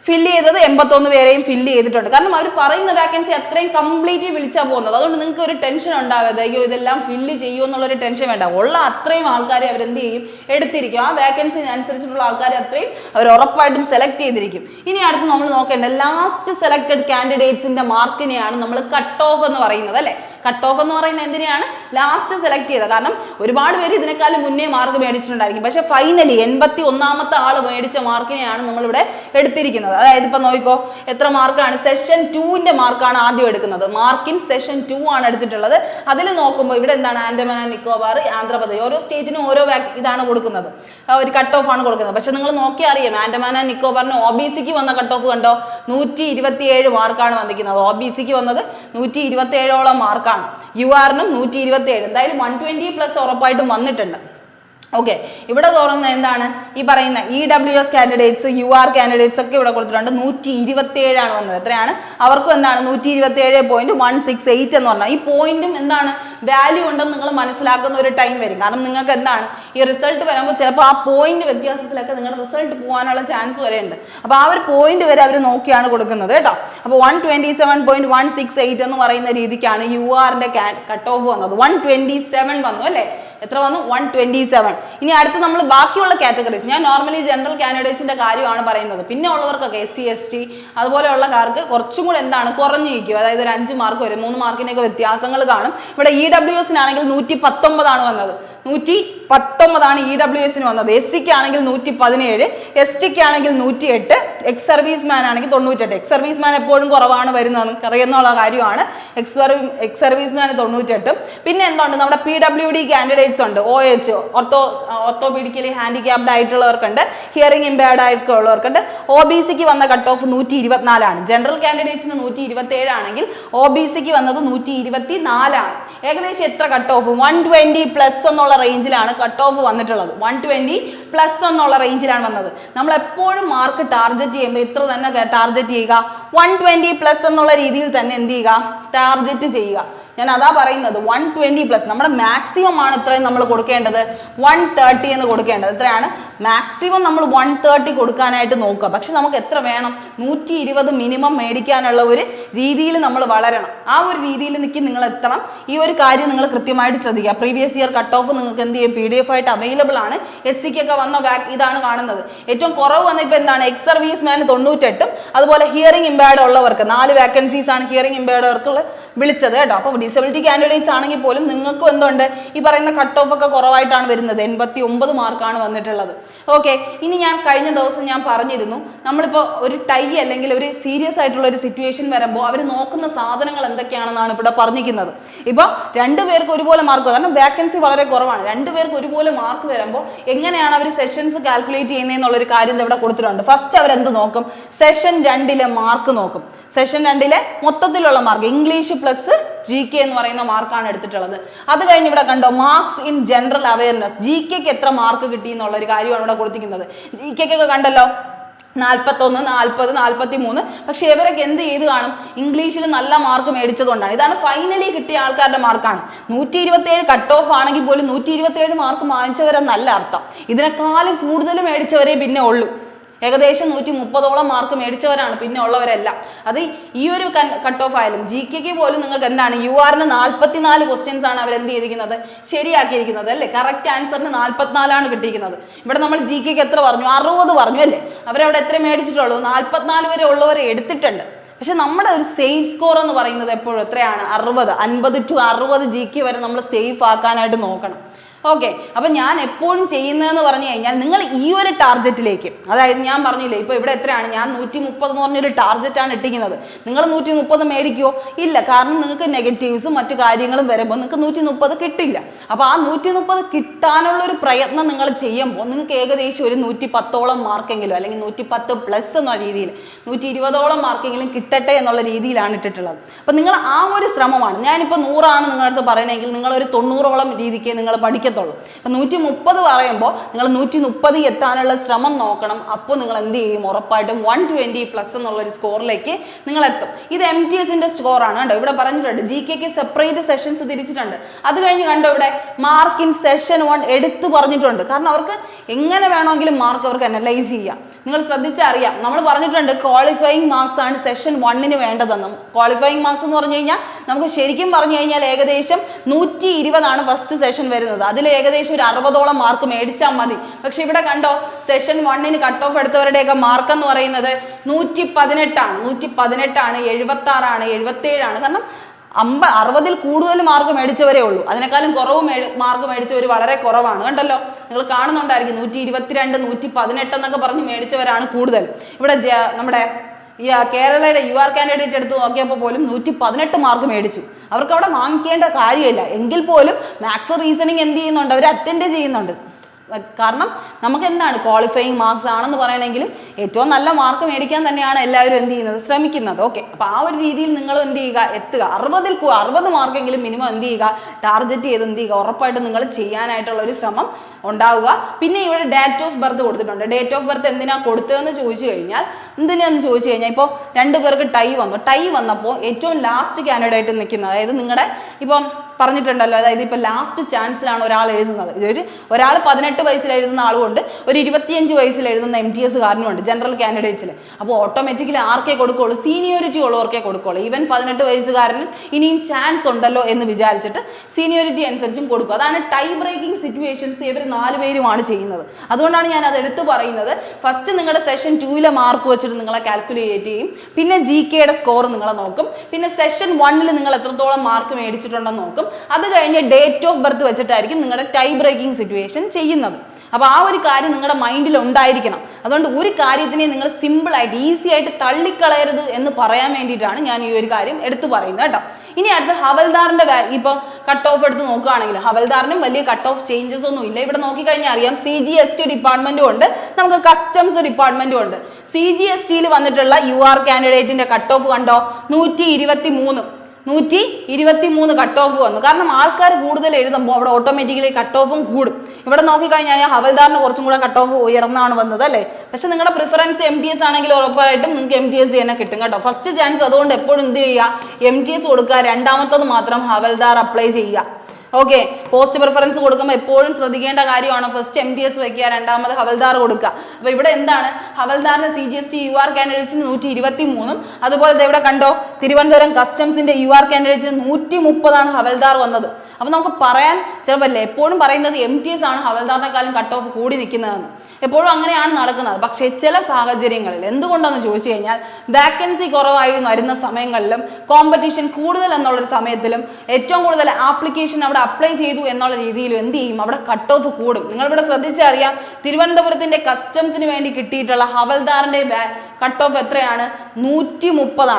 ഫില്ല് ചെയ്തത് 81 പേരെയും ഫില്ല് ചെയ്തിട്ടുണ്ട്. കാരണം അവർ പറയുന്ന വാക്കൻസി അത്രയും കംപ്ലീറ്റ്ലി വിളിച്ചാൽ പോകുന്നത്. അതുകൊണ്ട് നിങ്ങൾക്ക് ഒരു ടെൻഷൻ ഉണ്ടാവരുത്, അയ്യോ ഇതെല്ലാം ഫില്ല് ചെയ്യുമോ എന്നുള്ളൊരു ടെൻഷൻ വേണ്ട. ഉള്ള അത്രയും ആൾക്കാരെ അവരെന്ത് ചെയ്യും, എടുത്തിരിക്കും. ആ വാക്കൻസിന് അനുസരിച്ചിട്ടുള്ള ആൾക്കാരെ അത്രയും അവർ ഉറപ്പായിട്ടും സെലക്ട് ചെയ്തിരിക്കും. ഇനി അടുത്ത് നമ്മൾ നോക്കേണ്ടത് ലാസ്റ്റ് സെലക്ടഡ് കാൻഡിഡേറ്റ്സിന്റെ മാർക്കിനെയാണ് നമ്മൾ കട്ട് ഓഫ് എന്ന് പറയുന്നത് അല്ലേ. കട്ട് ഓഫ് എന്ന് പറയുന്നത് എന്തിനാണ്? ലാസ്റ്റ് സെലക്ട് ചെയ്തത്. കാരണം ഒരുപാട് പേര് ഇതിനേക്കാളും മുന്നേ മാർക്ക് മേടിച്ചിട്ടുണ്ടായിരിക്കും. പക്ഷെ ഫൈനലി 81ാമത്തെ ആൾ മേടിച്ച മാർക്കിനെയാണ് നമ്മളിവിടെ എടുത്തിരിക്കുന്നത്. അതായത് ഇപ്പൊ നോക്കിക്കോ, എത്ര മാർക്കാണ്? സെഷൻ 2ന്റെ മാർക്കാണ് ആദ്യം എടുക്കുന്നത്. മാർക്കിൻ സെഷൻ 2 ആണ് എടുത്തിട്ടുള്ളത്. അതിൽ നോക്കുമ്പോൾ ഇവിടെ എന്താണ്? ആൻഡമാൻ ആൻഡ് നിക്കോബാർ, ആന്ധ്രാപ്രദേശ്, ഓരോ സ്റ്റേറ്റിനും ഓരോ ഇതാണ് കൊടുക്കുന്നത്, ഒരു കട്ട് ഓഫ് ആണ് കൊടുക്കുന്നത്. പക്ഷെ നിങ്ങൾ നോക്കി അറിയാം, ആൻഡമാൻ ആൻഡ് നിക്കോബാറിന് OBCക്ക് വന്ന കട്ട് ഓഫ് കണ്ടോ, 127 മാർക്കാണ് വന്നിരിക്കുന്നത്. OBCക്ക് വന്നത് 127ഓളം മാർക്കാണ്. URനും 127. എന്തായാലും 120+ ഉറപ്പായിട്ടും വന്നിട്ടുണ്ട്. ഓക്കെ, ഇവിടെ തുറന്ന എന്താണ് ഈ പറയുന്ന EWS കാൻഡിഡേറ്റ്സ്, UR കാൻഡിഡേറ്റ്സ് ഒക്കെ ഇവിടെ കൊടുത്തിട്ടുണ്ട്. 127 ആണ് വന്നത്. എത്രയാണ് അവർക്കും? എന്താണ് 127.168 എന്ന് പറഞ്ഞാൽ ഈ പോയിന്റും എന്താണ് വാല്യൂ ഉണ്ടെന്ന് നിങ്ങൾ മനസ്സിലാക്കുന്ന ഒരു ടൈം വരും. കാരണം നിങ്ങൾക്ക് എന്താണ് ഈ റിസൾട്ട് വരുമ്പോൾ ചിലപ്പോൾ ആ പോയിന്റ് വ്യത്യാസത്തിലൊക്കെ നിങ്ങളുടെ റിസൾട്ട് പോകാനുള്ള ചാൻസ് വരെ ഉണ്ട്. അപ്പോൾ ആ ഒരു പോയിന്റ് വരെ അവർ നോക്കിയാണ് കൊടുക്കുന്നത് കേട്ടോ. അപ്പോൾ 127.168 എന്ന് പറയുന്ന രീതിക്കാണ് URന്റെ കട്ട് ഓഫ് വന്നത്. 127 വന്നു അല്ലേ. എത്ര വന്നു? 127. ഇനി അടുത്ത് നമ്മൾ ബാക്കിയുള്ള കാറ്റഗറീസ്, ഞാൻ നോർമലി ജനറൽ കാൻഡിഡേറ്റ്സിന്റെ കാര്യമാണ് പറയുന്നത്. പിന്നെ ഉള്ളവർക്കൊക്കെ SC ST അതുപോലെയുള്ളവർക്ക് കുറച്ചും കൂടെ എന്താണ് കുറഞ്ഞിരിക്കും. അതായത് ഒരു 5 മാർക്ക് വരും, 3 മാർക്കിനൊക്കെ വ്യത്യാസങ്ങൾ കാണും. ഇവിടെ EWSനാണെങ്കിൽ 119 ആണ് വന്നത്. 119 ആണ് EWSന് വന്നത്. SCക്ക് ആണെങ്കിൽ 117, STക്ക് ആണെങ്കിൽ 108, എക്സ് സർവീസ് മാൻ ആണെങ്കിൽ 98. എക്സ് സർവീസ് മാൻ എപ്പോഴും കുറവാണ് വരുന്നത്, അറിയുന്നുള്ള കാര്യമാണ്. Ex service man 98. പിന്നെ എന്തുണ്ട്? നമ്മുടെ PWD കാൻഡിഡേറ്റ്സ് ഉണ്ട്, OH orthopaedically handicapped ആയിട്ടുള്ളവർക്കുണ്ട്, hearing impaired ആയിട്ടുള്ളവർക്കുണ്ട്. OBCക്ക് വന്ന കട്ട് ഓഫ് 124 ആണ്. ജനറൽ കാൻഡിഡേറ്റ്സിന് 127 ആണെങ്കിൽ OBCക്ക് വന്നത് 124 ആണ്. ഏകദേശം എത്ര കട്ട് ഓഫ്? 120+ എന്നുള്ള റേഞ്ചിലാണ് കട്ട് ഓഫ് വന്നിട്ടുള്ളത്. 120+ എന്നുള്ള റേഞ്ചിലാണ് വന്നത്. നമ്മൾ എപ്പോഴും മാർക്ക് ടാർഗറ്റ് ചെയ്യുമ്പോൾ ഇത്ര തന്നെ ടാർഗറ്റ് ചെയ്യുക, 120+ എന്നുള്ള രീതിയിൽ തന്നെ എന്ത് ചെയ്യുക, ടാർഗറ്റ് ചെയ്യുക. ഞാൻ അതാ പറയുന്നത് 120+. നമ്മുടെ മാക്സിമം ആണ് ഇത്രയും നമ്മൾ കൊടുക്കേണ്ടത്, 130 എന്ന് കൊടുക്കേണ്ടത്. എത്രയാണ് മാക്സിമം? നമ്മൾ 130 കൊടുക്കാനായിട്ട് നോക്കുക. പക്ഷെ നമുക്ക് എത്ര വേണം? 120 മിനിമം മേടിക്കാനുള്ള ഒരു രീതിയിൽ നമ്മൾ വളരണം. ആ ഒരു രീതിയിൽ നിങ്ങൾ എത്തണം. ഈ ഒരു കാര്യം നിങ്ങൾ കൃത്യമായിട്ട് ശ്രദ്ധിക്കുക. പ്രീവിയസ് ഇയർ കട്ട് ഓഫ് നിങ്ങൾക്ക് എന്ത് ചെയ്യും, PDF ആയിട്ട് അവൈലബിൾ ആണ്. SCക്കൊക്കെ വന്ന ഇതാണ് കാണുന്നത്. ഏറ്റവും കുറവ് വന്ന ഇപ്പൊ എന്താണ്? എക്സ് സർവീസ് മാൻ 98, അതുപോലെ ഹിയറിംഗ് ഇമ്പയർഡ് ഉള്ളവർക്ക് 4 വാക്കൻസീസ് ആണ് ഹിയറിംഗ് ഇമ്പയർഡ് അവർക്ക് വിളിച്ചത് കേട്ടോ. അപ്പോൾ ഡിസബിലിറ്റി കാൻഡിഡേറ്റ്സ് ആണെങ്കിൽ പോലും നിങ്ങൾക്കും എന്തുണ്ട്, ഈ പറയുന്ന കട്ട് ഓഫ് ഒക്കെ കുറവായിട്ടാണ് വരുന്നത്. 89 മാർക്കാണ് വന്നിട്ടുള്ളത്. ഓക്കെ, ഇനി ഞാൻ കഴിഞ്ഞ ദിവസം ഞാൻ പറഞ്ഞിരുന്നു, നമ്മളിപ്പോൾ ഒരു ടൈ അല്ലെങ്കിൽ ഒരു സീരിയസ് ആയിട്ടുള്ള ഒരു സിറ്റുവേഷൻ വരുമ്പോൾ അവർ നോക്കുന്ന സാധനങ്ങൾ എന്തൊക്കെയാണെന്നാണ് ഇവിടെ പറഞ്ഞിരിക്കുന്നത്. ഇപ്പോൾ 2 പേർക്ക് ഒരുപോലെ മാർക്ക്, കാരണം വാക്കൻസി വളരെ കുറവാണ്. 2 പേർക്ക് ഒരുപോലെ മാർക്ക് വരുമ്പോൾ എങ്ങനെയാണ് അവർ സെഷൻസ് കാൽക്കുലേറ്റ് ചെയ്യുന്നതെന്നുള്ളൊരു കാര്യം ഇവിടെ കൊടുത്തിട്ടുണ്ട്. ഫസ്റ്റ് അവരെന്ത് നോക്കും? സെഷൻ 2ലെ മാർക്ക് നോക്കും. സെഷൻ 2ലെ മൊത്തത്തിലുള്ള മാർക്ക്, ഇംഗ്ലീഷ് പ്ലസ് GK എന്ന് പറയുന്ന മാർക്കാണ് എടുത്തിട്ടുള്ളത്. അത് കഴിഞ്ഞ് ഇവിടെ കണ്ടോ, മാർക്സ് ഇൻ ജനറൽ അവയർനെസ്, GKക്ക് എത്ര മാർക്ക് കിട്ടി എന്നുള്ള ഒരു കാര്യമാണ് ഇവിടെ കൊടുത്തിരിക്കുന്നത്. GKക്കൊക്കെ കണ്ടല്ലോ 41, 40, 43. പക്ഷെ ഇവരൊക്കെ എന്ത് ചെയ്ത് കാണും? ഇംഗ്ലീഷിൽ നല്ല മാർക്ക് മേടിച്ചതുകൊണ്ടാണ്. ഇതാണ് ഫൈനലി കിട്ടിയ ആൾക്കാരുടെ മാർക്കാണ്. 127 കട്ട് ഓഫ് ആണെങ്കിൽ പോലും 127 മാർക്ക് വാങ്ങിച്ചവരെന്നല്ല അർത്ഥം. ഇതിനേക്കാളും കൂടുതൽ മേടിച്ചവരെ പിന്നെ ഉള്ളൂ. ഏകദേശം 130ഓളം മാർക്ക് മേടിച്ചവരാണ് പിന്നെ ഉള്ളവരെല്ലാം. അത് ഈ ഒരു കട്ട് ഓഫ് ആയാലും GKക്ക് പോലും നിങ്ങൾക്ക് എന്താണ്, URന് 44 ക്വസ്റ്റ്യൻസ് ആണ് അവരെന്ത് ചെയ്തിരിക്കുന്നത്, ശരിയാക്കിയിരിക്കുന്നത് അല്ലേ. കറക്റ്റ് ആൻസറിന് 44 കിട്ടിയിരിക്കുന്നത്. ഇവിടെ നമ്മൾ GKക്ക് എത്ര പറഞ്ഞു? 60 പറഞ്ഞു അല്ലേ. അവരവിടെ എത്ര മേടിച്ചിട്ടുള്ളൂ? 44 വരെ ഉള്ളവരെ എടുത്തിട്ടുണ്ട്. പക്ഷെ നമ്മുടെ ഒരു സേഫ് സ്കോർ എന്ന് പറയുന്നത് എപ്പോഴും എത്രയാണ്? 60, 50 to 60 GK വരെ നമ്മൾ സേഫ് ആക്കാനായിട്ട് നോക്കണം. ഓക്കെ, അപ്പം ഞാൻ എപ്പോഴും ചെയ്യുന്നതെന്ന് പറഞ്ഞു കഴിഞ്ഞാൽ നിങ്ങൾ ഈ ഒരു ടാർഗറ്റിലേക്ക്, അതായത് ഞാൻ പറഞ്ഞില്ലേ ഇപ്പോൾ ഇവിടെ എത്രയാണ്, ഞാൻ 130 എന്ന് പറഞ്ഞൊരു ടാർഗറ്റാണ് ഇട്ടിരിക്കുന്നത്. നിങ്ങൾ 130 മേടിക്കുമോ? ഇല്ല, കാരണം നിങ്ങൾക്ക് നെഗറ്റീവ്സും മറ്റു കാര്യങ്ങളും വരുമ്പോൾ നിങ്ങൾക്ക് 130 കിട്ടില്ല. അപ്പോൾ ആ 130 കിട്ടാനുള്ള ഒരു പ്രയത്നം നിങ്ങൾ ചെയ്യുമ്പോൾ നിങ്ങൾക്ക് ഏകദേശം ഒരു 110ഓളം മാർക്കെങ്കിലും, അല്ലെങ്കിൽ 110+ എന്ന രീതിയിൽ 120ഓളം മാർക്കെങ്കിലും കിട്ടട്ടെ എന്നുള്ള രീതിയിലാണ് ഇട്ടിട്ടുള്ളത്. അപ്പം നിങ്ങൾ ആ ഒരു ശ്രമമാണ്. ഞാനിപ്പോൾ 100 ആണ് നിങ്ങളുടെ അടുത്ത് പറയണമെങ്കിൽ നിങ്ങളൊരു 90ഓളം രീതിക്ക് നിങ്ങൾ പഠിക്കത്തുള്ളൂ. അപ്പം 130 പറയുമ്പോൾ നിങ്ങൾ 130 എത്താനുള്ള ശ്രമം നോക്കണം. അപ്പോൾ നിങ്ങൾ എന്ത് ചെയ്യും? ഉറപ്പായിട്ടും 120+ എന്നുള്ളൊരു സ്കോറിലേക്ക് നിങ്ങൾ എത്തും. ഇത് MTSന്റെ സ്കോറാണ് കണ്ടോ, ഇവിടെ പറഞ്ഞിട്ടുണ്ട്. GKക്ക് സെപ്പറേറ്റ് സെഷൻസ് തിരിച്ചിട്ടുണ്ട്. അത് കഴിഞ്ഞ് കണ്ടോ ഇവിടെ മാർക്ക് ഇൻ സെഷൻ 1 എടുത്തു പറഞ്ഞിട്ടുണ്ട്. കാരണം അവർക്ക് എങ്ങനെ വേണമെങ്കിലും മാർക്ക് അവർക്ക് അനലൈസ് ചെയ്യാം. നിങ്ങൾ ശ്രദ്ധിച്ചറിയാം, നമ്മൾ പറഞ്ഞിട്ടുണ്ട് ക്വാളിഫയിങ് മാർക്സ് ആണ് സെഷൻ 1ന് വേണ്ടതെന്നും. ക്വാളിഫയിങ് മാർക്സ് എന്ന് പറഞ്ഞു കഴിഞ്ഞാൽ നമുക്ക് ശരിക്കും പറഞ്ഞു കഴിഞ്ഞാൽ ഏകദേശം 120 ഫസ്റ്റ് സെഷൻ വരുന്നത്. അതിൽ ഏകദേശം ഒരു 60ഓളം മാർക്ക് മേടിച്ചാൽ മതി. പക്ഷെ ഇവിടെ കണ്ടോ, സെഷൻ 1ന് കട്ട് ഓഫ് എടുത്തവരുടെയൊക്കെ മാർക്ക് എന്ന് പറയുന്നത് 118 ആണ്, 76, 77. കാരണം 60ൽ കൂടുതൽ മാർക്ക് മേടിച്ചവരേ ഉള്ളൂ. അതിനേക്കാളും കുറവ് മാർക്ക് മേടിച്ചവർ വളരെ കുറവാണ്. കണ്ടല്ലോ, നിങ്ങൾ കാണുന്നുണ്ടായിരിക്കും 122, 118 എന്നൊക്കെ പറഞ്ഞ് മേടിച്ചവരാണ് കൂടുതൽ. ഇവിടെ നമ്മുടെ ഈ കേരളയുടെ UR കാൻഡിഡേറ്റ് എടുത്ത് നോക്കിയപ്പോൾ പോലും 118 മാർക്ക് മേടിച്ചു. അവർക്ക് അവിടെ വാങ്ങിക്കേണ്ട കാര്യമില്ല. എങ്കിൽ പോലും മാത്സ് റീസണിങ് എന്ത് ചെയ്യുന്നുണ്ട്? അവർ അറ്റൻഡ് ചെയ്യുന്നുണ്ട്. കാരണം നമുക്ക് എന്താണ് ക്വാളിഫയിങ് മാർക്സ് ആണെന്ന് പറയണമെങ്കിലും ഏറ്റവും നല്ല മാർക്ക് മേടിക്കാൻ തന്നെയാണ് എല്ലാവരും എന്ത് ചെയ്യുന്നത്? ശ്രമിക്കുന്നത്. ഓക്കെ, അപ്പോൾ ആ ഒരു രീതിയിൽ നിങ്ങൾ എന്ത് ചെയ്യുക? എത്തുക. 60 മാർക്കെങ്കിലും മിനിമം എന്ത് ചെയ്യുക? ടാർഗറ്റ് ചെയ്ത് എന്ത് ചെയ്യുക? ഉറപ്പായിട്ടും നിങ്ങൾ ചെയ്യാനായിട്ടുള്ള ഒരു ശ്രമം ഉണ്ടാവുക. പിന്നെ ഇവിടെ ഡേറ്റ് ഓഫ് ബർത്ത് കൊടുത്തിട്ടുണ്ട്. ഡേറ്റ് ഓഫ് ബർത്ത് എന്തിനാ കൊടുത്തതെന്ന് ചോദിച്ചു കഴിഞ്ഞാൽ, ഇപ്പോൾ 2 പേർക്ക് ടൈ വന്നപ്പോൾ ഏറ്റവും ലാസ്റ്റ് കാൻഡിഡേറ്റ് നിൽക്കുന്നത്, അതായത് നിങ്ങളുടെ ഇപ്പം പറഞ്ഞിട്ടുണ്ടല്ലോ, അതായത് ഇപ്പോൾ ലാസ്റ്റ് ചാൻസിലാണ് ഒരാൾ എഴുതുന്നത്. ഒരാൾ 18 വയസ്സിൽ എഴുതുന്ന ആളുകൊണ്ട് ഒരു 25 വയസ്സിൽ എഴുതുന്ന MTS കാരനുമുണ്ട് ജനറൽ കാൻഡിഡേറ്റ്സിൽ. അപ്പോൾ ഓട്ടോമാറ്റിക്കലി ആർക്കേ കൊടുക്കുള്ളൂ? സീനിയോറിറ്റി ഉള്ളവർക്കേ കൊടുക്കുള്ളൂ. ഈവൻ 18 വയസ്സുകാരന് ഇനിയും ചാൻസ് ഉണ്ടല്ലോ എന്ന് വിചാരിച്ചിട്ട് സീനിയോറിറ്റി അനുസരിച്ചും കൊടുക്കും. അതാണ് ടൈ ബ്രേക്കിംഗ് സിറ്റുവേഷൻസ് ഇവർ 4 പേരുമാണ് ചെയ്യുന്നത്. അതുകൊണ്ടാണ് ഞാൻ അത് എടുത്തു പറയുന്നത്. ഫസ്റ്റ് നിങ്ങളുടെ സെഷൻ 2ലെ മാർക്ക് വെച്ചിട്ട് നിങ്ങളെ കാൽക്കുലേറ്റ് ചെയ്യും. പിന്നെ GKയുടെ സ്കോർ നിങ്ങളെ നോക്കും. പിന്നെ സെഷൻ 1ൽ നിങ്ങൾ എത്രത്തോളം മാർക്ക് മേടിച്ചിട്ടുണ്ടെന്ന് നോക്കും. അത് കഴിഞ്ഞ് ഡേറ്റ് ഓഫ് ബർത്ത് വെച്ചിട്ടായിരിക്കും നിങ്ങളുടെ ടൈ ബ്രേക്കിംഗ് സിറ്റുവേഷൻ ചെയ്യുന്നത്. അപ്പോൾ ആ ഒരു കാര്യം നിങ്ങളുടെ മൈൻഡിൽ ഉണ്ടായിരിക്കണം. അതുകൊണ്ട് ഒരു കാര്യത്തിനെ നിങ്ങൾ സിമ്പിളായിട്ട് ഈസി ആയിട്ട് തള്ളിക്കളയരുത് എന്ന് പറയാൻ വേണ്ടിയിട്ടാണ് ഞാൻ ഈ ഒരു കാര്യം എടുത്തു പറയുന്നത് കേട്ടോ. ഇനി അടുത്ത് ഹവൽദാറിന്റെ ഇപ്പം കട്ട് ഓഫ് എടുത്ത് നോക്കുകയാണെങ്കിൽ ഹവൽദാറിനും വലിയ കട്ട് ഓഫ് ചേഞ്ചസ് ഒന്നും ഇല്ല. ഇവിടെ നോക്കിക്കഴിഞ്ഞാൽ അറിയാം, CGST ഡിപ്പാർട്ട്മെന്റും ഉണ്ട്, നമുക്ക് കസ്റ്റംസ് ഡിപ്പാർട്ട്മെന്റും ഉണ്ട്. CGSTയിൽ വന്നിട്ടുള്ള UR കാൻഡിഡേറ്റിന്റെ കട്ട് ഓഫ് കണ്ടോ, 123 കട്ട് ഓഫ് വന്നു. കാരണം ആൾക്കാർ കൂടുതൽ എഴുതുമ്പോൾ അവിടെ ഓട്ടോമാറ്റിക്കലി കട്ട് ഓഫും കൂടും. ഇവിടെ നോക്കിക്കഴിഞ്ഞാൽ ഹവൽദാറിന് കുറച്ചും കൂടെ കട്ട് ഓഫ് ഉയർന്നാണ് വന്നത് അല്ലേ. പക്ഷെ നിങ്ങളുടെ പ്രിഫറൻസ് MTS ആണെങ്കിൽ ഉറപ്പായിട്ടും നിങ്ങൾക്ക് MTS തന്നെ കിട്ടും കേട്ടോ. ഫസ്റ്റ് ചാൻസ്, അതുകൊണ്ട് എപ്പോഴും എന്ത് ചെയ്യുക? MTS കൊടുക്കുക. രണ്ടാമത്തത് മാത്രം ഹവൽദാർ അപ്ലൈ ചെയ്യുക. ഓക്കെ, പോസ്റ്റ് പ്രിഫറൻസ് കൊടുക്കുമ്പോൾ എപ്പോഴും ശ്രദ്ധിക്കേണ്ട കാര്യമാണ്. ഫസ്റ്റ് MTS വയ്ക്കുക, രണ്ടാമത് ഹവൽദാർ കൊടുക്കുക. അപ്പോൾ ഇവിടെ എന്താണ്? ഹവൽദാറിന് CGST UR കാൻഡിഡേറ്റ്സിന് 123, അതുപോലെ ഇവിടെ കണ്ടോ തിരുവനന്തപുരം കസ്റ്റംസിന്റെ UR കാൻഡിഡേറ്റിന് 130 ഹവൽദാർ വന്നത്. അപ്പോൾ നമുക്ക് പറയാൻ ചിലപ്പോൾ എപ്പോഴും പറയുന്നത് MTS ആണ് ഹവൽദാറിനെക്കാളും കട്ട് ഓഫ് കൂടി നിൽക്കുന്നതെന്ന്. എപ്പോഴും അങ്ങനെയാണ് നടക്കുന്നത്. പക്ഷേ ചില സാഹചര്യങ്ങളിൽ എന്തുകൊണ്ടാണെന്ന് ചോദിച്ചു കഴിഞ്ഞാൽ വാക്കൻസി കുറവായി വരുന്ന സമയങ്ങളിലും കോമ്പറ്റീഷൻ കൂടുതൽ എന്നുള്ളൊരു സമയത്തിലും ഏറ്റവും കൂടുതൽ ആപ്ലിക്കേഷൻ അവിടെ അപ്ലൈ ചെയ്തു എന്നുള്ള രീതിയിലും എന്ത് ചെയ്യും? അവിടെ കട്ട് ഓഫ് കൂടും. നിങ്ങളിവിടെ ശ്രദ്ധിച്ചറിയാം, തിരുവനന്തപുരത്തിന്റെ കസ്റ്റംസിന് വേണ്ടി കിട്ടിയിട്ടുള്ള ഹവൽദാറിന്റെ കട്ട് ഓഫ് എത്രയാണ്? 130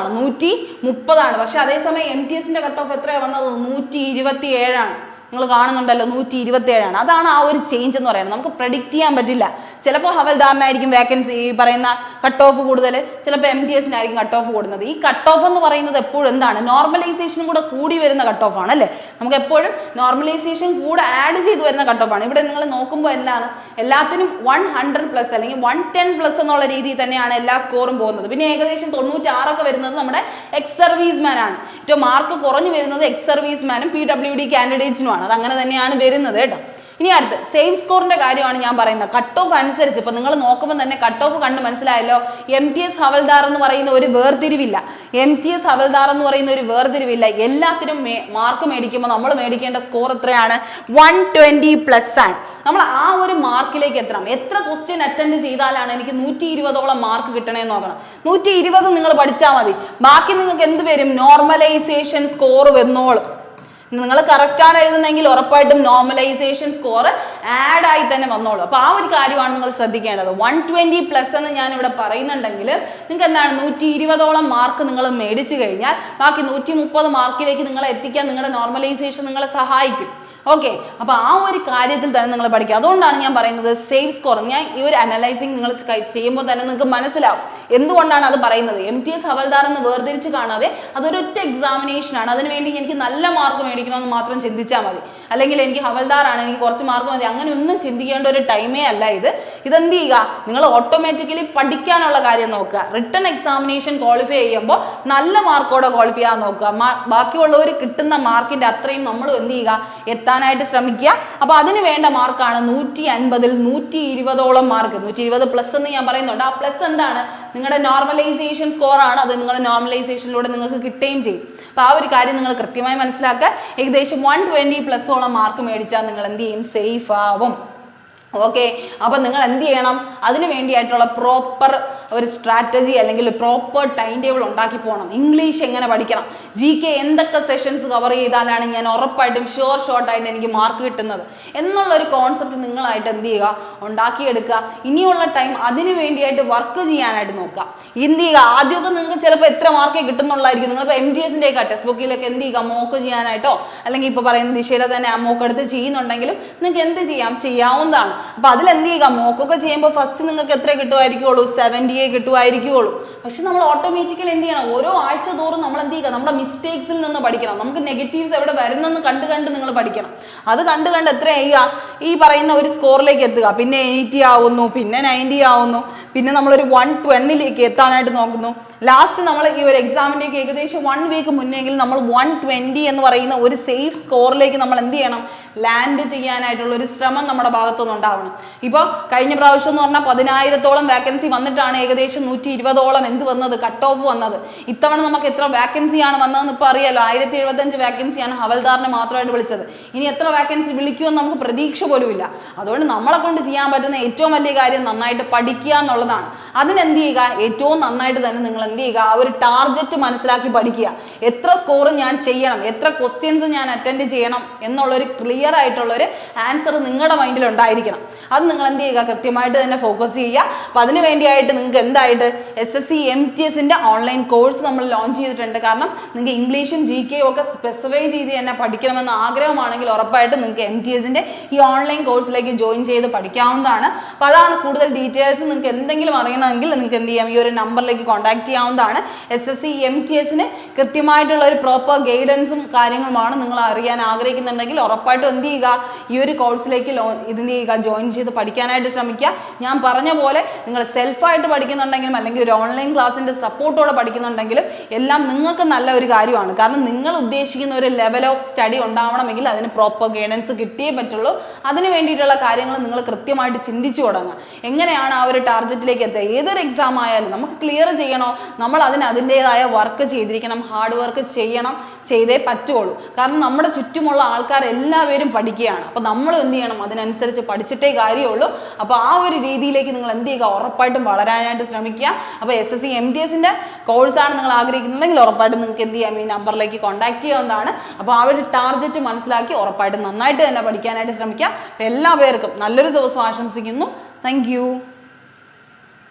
ആണ്. പക്ഷെ അതേസമയം MTSന്റെ കട്ട് ഓഫ് എത്രയാണ് വന്നത്? 127. നിങ്ങൾ കാണുന്നുണ്ടല്ലോ, 127. അതാണ് ആ ഒരു ചേഞ്ച് എന്ന് പറയുന്നത്. നമുക്ക് പ്രെഡിക്റ്റ് ചെയ്യാൻ പറ്റില്ല. ചിലപ്പോൾ ഹവൽദാറിനായിരിക്കും വേക്കൻസി ഈ പറയുന്ന കട്ട് ഓഫ് കൂടുതൽ, ചിലപ്പോൾ MTSനായിരിക്കും കട്ട് ഓഫ് കൂടുന്നത്. ഈ കട്ട് ഓഫ് എന്ന് പറയുന്നത് എപ്പോഴും എന്താണ്? നോർമലൈസേഷനും കൂടെ കൂടി വരുന്ന കട്ട് ഓഫ് ആണ് അല്ലേ. നമുക്ക് എപ്പോഴും നോർമലൈസേഷൻ കൂടെ ആഡ് ചെയ്ത് വരുന്ന കട്ട് ഓഫ് ആണ്. ഇവിടെ നിങ്ങൾ നോക്കുമ്പോൾ എന്താണ്? എല്ലാത്തിനും 100+ അല്ലെങ്കിൽ 110+ എന്നുള്ള രീതിയിൽ തന്നെയാണ് എല്ലാ സ്കോറും പോകുന്നത്. പിന്നെ ഏകദേശം 96 വരുന്നത് നമ്മുടെ എക്സ് സർവീസ് മാൻ ആണ്. ഏറ്റവും മാർക്ക് കുറഞ്ഞു വരുന്നത് എക്സ് സർവീസ് മാനും PWD കാൻഡിഡേറ്റ്സിനുമാണ്. അത് അങ്ങനെ തന്നെയാണ് വരുന്നത് കേട്ടോ. ഇനി അടുത്ത് സേഫ് സ്കോറിന്റെ കാര്യമാണ് ഞാൻ പറയുന്നത്. കട്ട് ഓഫ് അനുസരിച്ച് ഇപ്പൊ നിങ്ങൾ നോക്കുമ്പോൾ തന്നെ കട്ട് ഓഫ് കണ്ട് മനസ്സിലായല്ലോ. MTS ഹവൽദാർ എന്ന് പറയുന്ന ഒരു വേർതിരിവില്ല. MTS ഹവൽദാർ എന്ന് പറയുന്ന ഒരു വേർതിരിവില്ല. എല്ലാത്തിനും മാർക്ക് മേടിക്കുമ്പോൾ നമ്മൾ മേടിക്കേണ്ട സ്കോർ എത്രയാണ്? 120+ ആണ്. നമ്മൾ ആ ഒരു മാർക്കിലേക്ക് എത്തണം. എത്ര ക്വസ്റ്റ്യൻ അറ്റൻഡ് ചെയ്താലാണ് എനിക്ക് 120ഓളം മാർക്ക് കിട്ടണേന്ന് നോക്കണം. 120 നിങ്ങൾ പഠിച്ചാൽ മതി. ബാക്കി നിങ്ങൾക്ക് എന്ത് വരും? നോർമലൈസേഷൻ സ്കോർ വന്നോളും. നിങ്ങൾ കറക്റ്റ് ആണ് എഴുതുന്നെങ്കിൽ ഉറപ്പായിട്ടും നോർമലൈസേഷൻ സ്കോർ ആഡ് ആയി തന്നെ വന്നോളൂ. അപ്പൊ ആ ഒരു കാര്യമാണ് നിങ്ങൾ ശ്രദ്ധിക്കേണ്ടത്. 120+ എന്ന് ഞാൻ ഇവിടെ പറയുന്നുണ്ടെങ്കിൽ നിങ്ങൾക്ക് എന്താണ് 120ഓളം മാർക്ക് നിങ്ങൾ മേടിച്ചു കഴിഞ്ഞാൽ ബാക്കി 130 മാർക്കിലേക്ക് നിങ്ങളെ എത്തിക്കാൻ നിങ്ങളുടെ നോർമലൈസേഷൻ നിങ്ങളെ സഹായിക്കും. ഓക്കെ, അപ്പൊ ആ ഒരു കാര്യത്തിൽ തന്നെ നിങ്ങൾ പഠിക്കുക. അതുകൊണ്ടാണ് ഞാൻ പറയുന്നത് സേഫ് സ്കോർ. ഞാൻ ഈ ഒരു അനലൈസിങ് നിങ്ങൾ ചെയ്യുമ്പോൾ തന്നെ നിങ്ങൾക്ക് മനസ്സിലാവും എന്തുകൊണ്ടാണ് അത് പറയുന്നത്. MTS ഹവൽദാർ എന്ന് വേർതിരിച്ച് കാണാതെ അതൊരൊറ്റ എക്സാമിനേഷൻ ആണ്. അതിനുവേണ്ടി എനിക്ക് നല്ല മാർക്ക് മേടിക്കണമെന്ന് മാത്രം ചിന്തിച്ചാൽ മതി. അല്ലെങ്കിൽ എനിക്ക് ഹവൽദാറാണ്, എനിക്ക് കുറച്ച് മാർക്ക് മതി, അങ്ങനെ ഒന്നും ചിന്തിക്കേണ്ട ഒരു ടൈമേ അല്ല ഇത്. ഇതെന്ത് ചെയ്യുക? നിങ്ങൾ ഓട്ടോമാറ്റിക്കലി പഠിക്കാനുള്ള കാര്യം നോക്കുക. റിട്ടൺ എക്സാമിനേഷൻ ക്വാളിഫൈ ചെയ്യുമ്പോൾ നല്ല മാർക്കോടെ ക്വാളിഫൈ ചെയ്യാൻ നോക്കുക. ബാക്കിയുള്ളവർ കിട്ടുന്ന മാർക്കിന്റെ അത്രയും നമ്മൾ എന്ത് ചെയ്യുക? എത്താനായിട്ട് ശ്രമിക്കുക. അപ്പൊ അതിന് വേണ്ട മാർക്കാണ് 150-ൽ 120ഓളം മാർക്ക്. 120+ എന്ന് ഞാൻ പറയുന്നുണ്ട്. ആ പ്ലസ് എന്താണ്? നിങ്ങളുടെ നോർമലൈസേഷൻ സ്കോർ ആണ്. അത് നിങ്ങളുടെ നോർമലൈസേഷനിലൂടെ നിങ്ങൾക്ക് കിട്ടുകയും ചെയ്യും. അപ്പൊ ആ ഒരു കാര്യം നിങ്ങൾ കൃത്യമായി മനസ്സിലാക്കുക. ഏകദേശം 120+ഓളം മാർക്ക് മേടിച്ചാൽ നിങ്ങൾ എന്ത് ചെയ്യും? സേഫ് ആവും. ഓക്കെ, അപ്പൊ നിങ്ങൾ എന്ത് ചെയ്യണം? അതിന് വേണ്ടിയായിട്ടുള്ള പ്രോപ്പർ ഒരു സ്ട്രാറ്റജി അല്ലെങ്കിൽ പ്രോപ്പർ ടൈം ടേബിൾ ഉണ്ടാക്കി പോകണം. ഇംഗ്ലീഷ് എങ്ങനെ പഠിക്കണം, GK എന്തൊക്കെ സെഷൻസ് കവർ ചെയ്താലാണ് ഞാൻ ഉറപ്പായിട്ടും ഷോർട്ടായിട്ട് എനിക്ക് മാർക്ക് കിട്ടുന്നത് എന്നുള്ള ഒരു കോൺസെപ്റ്റ് നിങ്ങളായിട്ട് എന്ത് ചെയ്യുക? ഉണ്ടാക്കിയെടുക്കുക. ഇനിയുള്ള ടൈം അതിന് വേണ്ടിയായിട്ട് വർക്ക് ചെയ്യാനായിട്ട് നോക്കുക. എന്ത് ചെയ്യുക? ആദ്യമൊക്കെ നിങ്ങൾക്ക് ചിലപ്പോൾ എത്ര മാർക്കേ കിട്ടുന്നുള്ളായിരിക്കും. നിങ്ങളിപ്പോൾ MTSന്റെ ഒക്കെ ടെക്സ്റ്റ് ബുക്കിലൊക്കെ എന്ത് ചെയ്യുക? മോക്ക് ചെയ്യാനായിട്ടോ അല്ലെങ്കിൽ ഇപ്പോൾ പറയുന്ന ദിശയിലെ തന്നെ ആ മോക്ക് എടുത്ത് ചെയ്യുന്നുണ്ടെങ്കിലും നിങ്ങൾക്ക് എന്ത് ചെയ്യാവുന്നതാണ്. അപ്പൊ അതിൽ എന്ത് ചെയ്യുക? മോക്കൊക്കെ ചെയ്യുമ്പോൾ ഫസ്റ്റ് നിങ്ങൾക്ക് എത്ര കിട്ടുമായിരിക്കുള്ളൂ? 70 കിട്ടുമായിരിക്കുള്ളൂ. പക്ഷെ നമ്മൾ ഓട്ടോമാറ്റിക്കലി എന്ത് ചെയ്യണം? ഓരോ ആഴ്ച തോറും നമ്മൾ എന്ത് ചെയ്യുക? നമ്മുടെ മിസ്റ്റേക്സിൽ നിന്ന് പഠിക്കണം. നമുക്ക് നെഗറ്റീവ്സ് എവിടെ വരുന്നെന്ന് കണ്ട് നിങ്ങൾ പഠിക്കണം. അത് കണ്ട് എത്ര ചെയ്യുക? ഈ പറയുന്ന ഒരു സ്കോറിലേക്ക് എത്തുക. പിന്നെ 80 ആവുന്നു, പിന്നെ 90 ആവുന്നു, പിന്നെ നമ്മളൊരു 120ലേക്ക് എത്താനായിട്ട് നോക്കുന്നു. ലാസ്റ്റ് നമ്മൾ ഈ ഒരു എക്സാമിൻ്റെയൊക്കെ ഏകദേശം 1 വീക്ക് മുന്നെങ്കിൽ നമ്മൾ 120 എന്ന് പറയുന്ന ഒരു സേഫ് സ്കോറിലേക്ക് നമ്മൾ എന്ത് ചെയ്യണം? ലാൻഡ് ചെയ്യാനായിട്ടുള്ള ഒരു ശ്രമം നമ്മുടെ ഭാഗത്തുനിന്ന് ഉണ്ടാവണം. ഇപ്പോൾ കഴിഞ്ഞ പ്രാവശ്യം എന്ന് പറഞ്ഞാൽ 10,000ഓളം വാക്കൻസി വന്നിട്ടാണ് ഏകദേശം 120ഓളം എന്ത് വന്നത്? കട്ട് ഓഫ് വന്നത്. ഇത്തവണ നമുക്ക് എത്ര വാക്കൻസിയാണ് വന്നതെന്ന് ഇപ്പോൾ അറിയാലോ. 1075 വാക്കൻസിയാണ് ഹവൽദാറിനെ മാത്രമായിട്ട് വിളിച്ചത്. ഇനി എത്ര വാക്കൻസി വിളിക്കുമെന്ന് നമുക്ക് പ്രതീക്ഷ പോലും ഇല്ല. അതുകൊണ്ട് നമ്മളെ കൊണ്ട് ചെയ്യാൻ പറ്റുന്ന ഏറ്റവും വലിയ കാര്യം നന്നായിട്ട് പഠിക്കുക എന്നുള്ളതാണ്. അതിനെന്ത് ചെയ്യുക? ഏറ്റവും നന്നായിട്ട് തന്നെ നിങ്ങൾ എന്ത് ചെയ്യുക? ആ ഒരു ടാർഗറ്റ് മനസ്സിലാക്കി പഠിക്കുക. എത്ര സ്കോർ ഞാൻ ചെയ്യണം, എത്ര ക്വസ്റ്റ്യൻസ് ഞാൻ അറ്റൻഡ് ചെയ്യണം എന്നുള്ളൊരു ക്ലിയർ ആയിട്ടുള്ളൊരു ആൻസർ നിങ്ങളുടെ മൈൻഡിൽ ഉണ്ടായിരിക്കണം. അത് നിങ്ങൾ എന്ത് ചെയ്യുക? കൃത്യമായിട്ട് തന്നെ ഫോക്കസ് ചെയ്യുക. അപ്പൊ അതിന് വേണ്ടിയായിട്ട് നിങ്ങൾക്ക് എന്തായിട്ട് SSC MTSന്റെ ഓൺലൈൻ കോഴ്സ് നമ്മൾ ലോഞ്ച് ചെയ്തിട്ടുണ്ട്. കാരണം നിങ്ങൾക്ക് ഇംഗ്ലീഷും GK ഒക്കെ സ്പെസിഫൈ ചെയ്ത് തന്നെ പഠിക്കണമെന്ന് ആഗ്രഹമാണെങ്കിൽ ഉറപ്പായിട്ട് നിങ്ങൾക്ക് MTSന്റെ ഈ ഓൺലൈൻ കോഴ്സിലേക്ക് ജോയിൻ ചെയ്ത് പഠിക്കാവുന്നതാണ്. അപ്പൊ അതാണ് കൂടുതൽ ഡീറ്റെയിൽസ്. നിങ്ങൾക്ക് എന്തെങ്കിലും അറിയണമെങ്കിൽ നിങ്ങൾക്ക് എന്ത് ചെയ്യാം? ഈ ഒരു നമ്പറിലേക്ക് കോൺടാക്ട് ചെയ്യാവുന്നതാണ്. SSC MTSന് കൃത്യമായിട്ടുള്ള ഒരു പ്രോപ്പർ ഗൈഡൻസും കാര്യങ്ങളുമാണ് നിങ്ങൾ അറിയാൻ ആഗ്രഹിക്കുന്നുണ്ടെങ്കിൽ ഉറപ്പായിട്ടും എന്ത് ചെയ്യുക? ഈ ഒരു കോഴ്സിലേക്ക് ഇതിന്റെ ജോയിൻ ചെയ്ത് പഠിക്കാനായിട്ട് ശ്രമിക്കുക. ഞാൻ പറഞ്ഞ പോലെ നിങ്ങൾ സെൽഫായിട്ട് പഠിക്കുന്നുണ്ടെങ്കിലും അല്ലെങ്കിൽ ഒരു ഓൺലൈൻ ക്ലാസ്സിന്റെ സപ്പോർട്ടോടെ പഠിക്കുന്നുണ്ടെങ്കിലും എല്ലാം നിങ്ങൾക്ക് നല്ല ഒരു കാര്യമാണ്. കാരണം നിങ്ങൾ ഉദ്ദേശിക്കുന്ന ഒരു ലെവൽ ഓഫ് സ്റ്റഡി ഉണ്ടാവണമെങ്കിൽ അതിന് പ്രോപ്പർ ഗൈഡൻസ് കിട്ടിയേ പറ്റുള്ളൂ. അതിന് വേണ്ടിയിട്ടുള്ള കാര്യങ്ങൾ നിങ്ങൾ കൃത്യമായിട്ട് ചിന്തിച്ചു തുടങ്ങുക. എങ്ങനെയാണ് ആ ഒരു ടാർഗറ്റിലേക്ക് എത്തുക? ഏതൊരു എക്സാം ആയാലും നമുക്ക് ക്ലിയർ ചെയ്യണോ, നമ്മൾ അതിൻ്റെതായ വർക്ക് ചെയ്തിരിക്കണം, ഹാർഡ് വർക്ക് ചെയ്തേ പറ്റുള്ളൂ. കാരണം നമ്മുടെ ചുറ്റുമുള്ള ആൾക്കാർ എല്ലാവരും പഠിക്കുകയാണ്. അപ്പൊ നമ്മൾ എന്ത് ചെയ്യണം? അതിനനുസരിച്ച് പഠിച്ചിട്ടേ കാര്യമുള്ളൂ. അപ്പൊ ആ ഒരു രീതിയിലേക്ക് നിങ്ങൾ എന്ത് ചെയ്യുക? ഉറപ്പായിട്ടും വളരാനായിട്ട് ശ്രമിക്കുക. അപ്പൊ SSC MTSന്റെ കോഴ്സാണ് നിങ്ങൾ ആഗ്രഹിക്കുന്നുണ്ടെങ്കിൽ ഉറപ്പായിട്ടും നിങ്ങൾക്ക് എന്ത് ചെയ്യാം? ഈ നമ്പറിലേക്ക് കോൺടാക്ട് ചെയ്യാവുന്നതാണ്. അപ്പൊ ആ ഒരു ടാർഗറ്റ് മനസ്സിലാക്കി ഉറപ്പായിട്ടും നന്നായിട്ട് തന്നെ പഠിക്കാനായിട്ട് ശ്രമിക്കുക. എല്ലാ പേർക്കും നല്ലൊരു ദിവസം ആശംസിക്കുന്നു. Thank you.